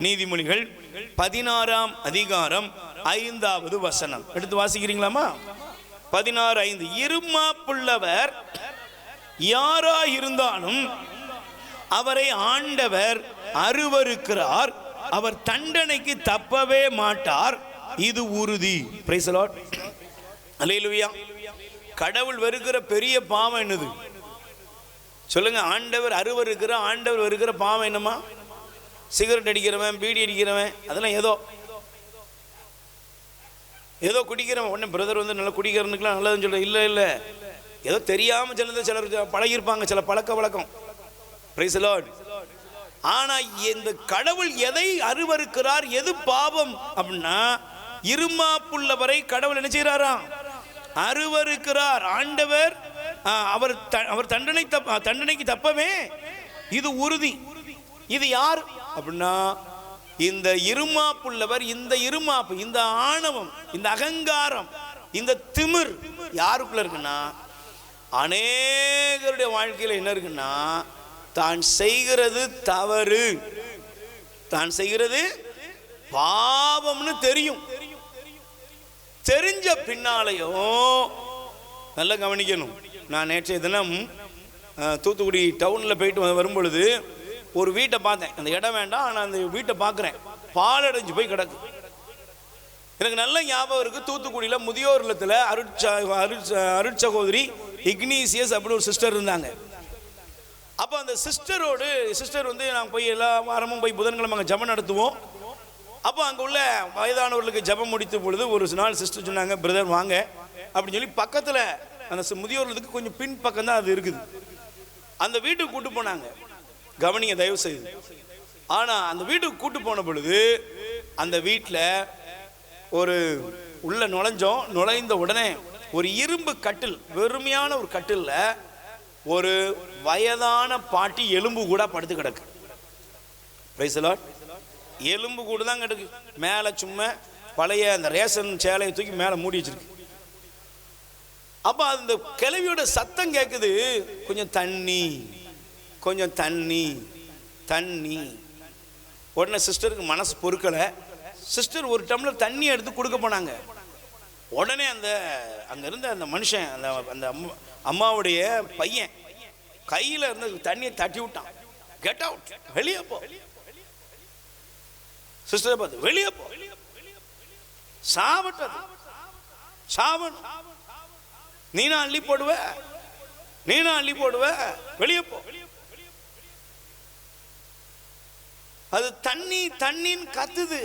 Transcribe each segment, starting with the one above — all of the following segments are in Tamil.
நீதிமொழிகள் 16ஆம் அதிகாரம் 5வது வசனம் எடுத்து வாசிக்கிறீங்களாமா? 16:5. இருமாப்புள்ளவர் யாராயிருந்தாலும் அவரை ஆண்டவர் அருவருக்கிறார், அவர் தண்டனைக்கு தப்பவே மாட்டார், இது உறுதி. Praise the lord. அல்லேலூயா. கடவுள் வெறுக்கிற பெரிய பாவம் என்னது சொல்லுங்க? ஆண்டவர் அருவருக்கிற, ஆண்டவர் வெறுக்கிற பாவம் என்னமா? சிகரெட் அடிக்கிறவன், பீடி அடிக்கிறவன், அதெல்லாம் ஏதோ குடிக்கிறவன். உடனே பிரதர் வந்து நல்லா குடிக்கிறனுக்குலாம் நல்லதுன்னு சொல்ற. இல்லை இல்லை, ஏதோ தெரியாமல் சிலர் பழகிருப்பாங்க, சில பழக்க வழக்கம். Price the Lord. ஆனா இந்த கடவுள் எதை அருவருக்கிறார், எது பாவம் அப்படின்னா, இருமாப்புள்ளவரை கடவுள் என்ன செய்யறாராம்? அருவருக்கிறார். ஆண்டவர் அவர் தண்டனைக்கு தப்பவே இது உறுதி. இது யார் அப்படின்னா, இந்த இருமாப்புள்ளவர், இந்த இருமாப்பு, இந்த ஆணவம், இந்த அகங்காரம், இந்த திமிர் யாருக்குள்ள இருக்குன்னா, அநேகருடைய வாழ்க்கையில் என்ன இருக்குன்னா, தான் செய்கிறது தவறு, தான் செய்கிறது பாவம்னு தெரியும். தெரிஞ்ச பின்னாலையும் நல்லா கவனிக்கணும். நான் நேற்றைய தினம் தூத்துக்குடி டவுனில் போயிட்டு வரும்பொழுது ஒரு வீட்டை பார்த்தேன். அந்த இடம் வேண்டாம், ஆனால் அந்த வீட்டை பார்க்குறேன், பாலடைஞ்சு போய் கிடக்கு. எனக்கு நல்ல ஞாபகம் இருக்குது. தூத்துக்குடியில் முதியோர் இல்லத்தில் அருட்சகோதரி இக்னீசியஸ் அப்படின்னு ஒரு சிஸ்டர் இருந்தாங்க. அப்போ அந்த சிஸ்டர் வந்து நாங்கள் போய் எல்லா வாரமும் போய் புதன்கிழமை அங்கே ஜபம் நடத்துவோம். அப்போ அங்கே உள்ள வயதானவர்களுக்கு ஜபம் முடித்த பொழுது ஒரு நாள் சிஸ்டர் சொன்னாங்க, பிரதர் வாங்க அப்படின்னு சொல்லி பக்கத்தில் அந்த முதியோர்களுக்கு கொஞ்சம் பின் பக்கம் தான் அது இருக்குது. அந்த வீட்டுக்கு கூட்டு போனாங்க. கவனிங்க தயவு செய்து. ஆனால் அந்த வீட்டுக்கு கூட்டு போன பொழுது அந்த வீட்டில் ஒரு உள்ள நுழைந்த உடனே ஒரு இரும்பு கட்டில், வெறுமையான ஒரு கட்டில்ல ஒரு வயதான பாட்டி எலும்பு கூட படுத்து கிடக்கு. Price the Lord. எலும்பு கூட தான் கிடக்கு. மேலே சும்மா பழைய அந்த ரேஷன் சேலையை தூக்கி மேலே மூடி வச்சிருக்கு. அப்போ அந்த கிழவியோட சத்தம் கேட்குது, கொஞ்சம் தண்ணி, கொஞ்சம் தண்ணி, தண்ணி. உடனே சிஸ்டருக்கு மனசு பொறுக்கலை. சிஸ்டர் ஒரு டம்ளர் தண்ணி எடுத்து கொடுக்க போனாங்க. உடனே அங்கே இருந்த அந்த மனுஷன், அந்த அம்மாவுடைய பையன் கையில் இருந்த தண்ணியை தட்டி விட்டான். கெட் அவுட், வெளியே போ. சிஸ்டரை பார்த்து வெளியே போ, சாவட்டது, சாவணும், நீனா அள்ளி போடுவ, வெளியே போ. அது தண்ணி தண்ணின்னு கத்துது.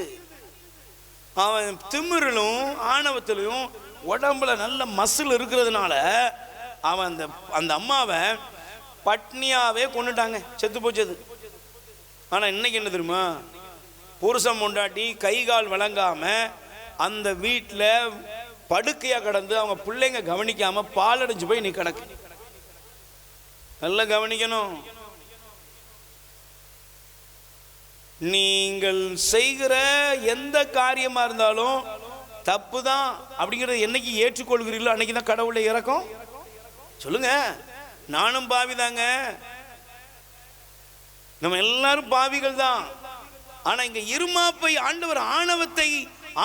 அவன் திமிரிலும் ஆணவத்திலும் உடம்புல நல்ல மசில் இருக்கிறதுனால அவன் அந்த அம்மாவை பட்னியாவே கொண்டுட்டாங்க, செத்து போச்சது. ஆனா இன்னைக்கு என்ன தெரியுமா, புருஷன் பொண்டாட்டி கை கால் வழங்காம அந்த வீட்டில் படுக்கையா கடந்து அவங்க பிள்ளைங்க கவனிக்காம பாலடைஞ்சு போய் நீ கிடக்கு. நல்லா கவனிக்கணும். நீங்கள் செய்கிற எந்த காரியமா இருந்தாலும் தப்பு தான் அப்படிங்கிறத என்னைக்கு ஏற்றுக்கொள்கிறீர்களோ அன்னைக்கு தான் கடவுளை இறக்கும். சொல்லுங்க, நானும் பாவிதாங்க, நம்ம எல்லாரும் பாவிகள் தான். ஆனா இங்க இருமாப்பை ஆண்டவர்,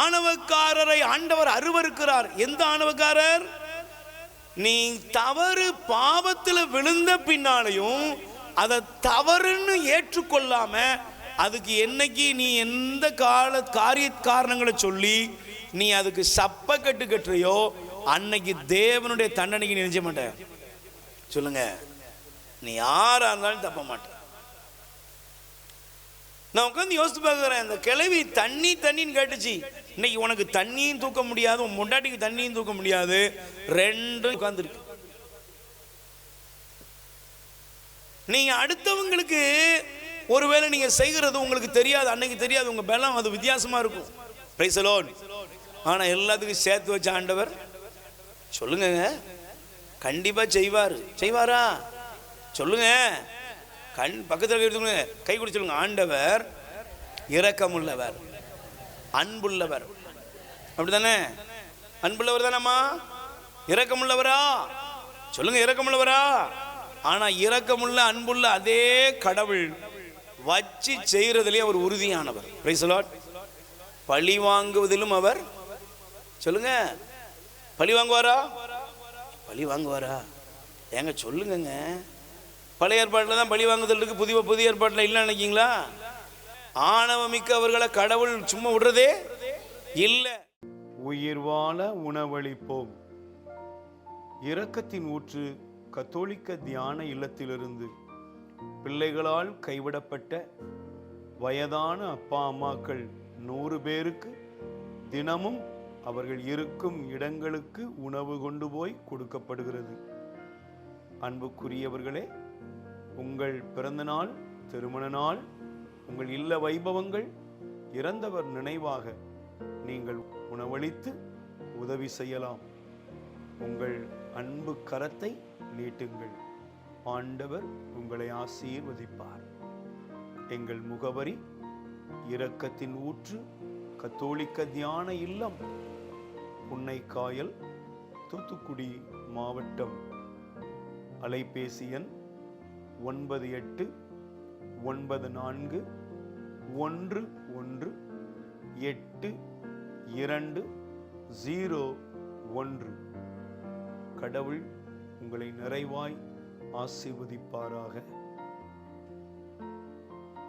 ஆணவக்காரரை ஆண்டவர் அருவருக்கிறார். எந்த ஆணவக்காரர்? நீ தவறு பாவத்தில் விழுந்த பின்னாலையும் அதை தவறுன்னு ஏற்றுக்கொள்ளாம அதுக்கு என்னைக்கு நீ எந்த காரணங்களை சொல்லி நீ அதுக்கு சப்ப கட்டுறியோ அன்னைக்கு தேவனுடைய தண்டனைக்கு நீ நினைச்ச மாட்ட. சொல்லுங்க, நீ யாரா இருந்தாலும் தப்ப மாட்ட. நான் உட்காந்து யோசித்து பார்க்குறேன், இந்த கிழவி தண்ணின்னு கேட்டுச்சு. இன்னைக்கு உனக்கு தண்ணியும் தூக்க முடியாது, உன் முண்டாட்டிக்கு தண்ணியும் தூக்க முடியாது, ரெண்டும் உட்காந்துருக்கு. நீங்க அடுத்தவங்களுக்கு ஒருவேளை நீங்க செய்கிறது உங்களுக்கு தெரியாது, அன்னைக்கு தெரியாது, உங்க பலம் அது வித்தியாசமா இருக்கும். Price the Lord. ஆனா எல்லாத்துக்கும் சேர்த்து வச்ச ஆண்டவர் சொல்லுங்க, கண்டிப்பா செய்வாரா? சொல்லுங்க, பக்கத்தில் கை கொடுத்து சொல்லுங்க, ஆண்டவர் இரக்கமுள்ளவர், அன்புள்ளவர். அப்படித்தானே? அன்புள்ளவர் தானம்மா? இரக்கமுள்ளவரா? சொல்லுங்க, இரக்கமுள்ளவரா? ஆனா இரக்கமுள்ள அன்புள்ள அதே கடவுள் வச்சு செய்யறதுலயே அவர் உறுதியானவர். Price the Lord. பழி வாங்குவதிலும் அவர், சொல்லுங்க, பழி வாங்குவாரா? பழி வாங்குவாரா? ஏங்க சொல்லுங்க. பழைய ஏற்பாட்டில் தான் பழி வாங்குதல் இருக்கு, புதிய ஏற்பாட்டில் இல்லைன்னு நினைக்கிங்களா? ஆணவமிக்க அவர்களை கடவுள் சும்மா விடுறதே இல்லை. உயிர் வாழ உணவளிப்போம். இரக்கத்தின் ஊற்று கத்தோலிக்க தியான இல்லத்திலிருந்து பிள்ளைகளால் கைவிடப்பட்ட வயதான அப்பா அம்மாக்கள் 100 பேருக்கு தினமும் அவர்கள் இருக்கும் இடங்களுக்கு உணவு கொண்டு போய் கொடுக்கப்படுகிறது. அன்புக்குரியவர்களே, உங்கள் பிறந்த நாள், திருமண நாள், உங்கள் இல்ல வைபவங்கள், இறந்தவர் நினைவாக நீங்கள் உணவளித்து உதவி செய்யலாம். உங்கள் அன்பு கரத்தை நீட்டுங்கள். ஆண்டவர் உங்களை ஆசீர்வதிப்பார். எங்கள் முகவரி: இரக்கத்தின் ஊற்று கத்தோலிக்க தியான இல்லம், புன்னைக்காயல், தூத்துக்குடி மாவட்டம். அலைபேசி எண் 9894118201. கடவுள் உங்களை நிறைவாய் ஆசீர்வதிப்பாராக.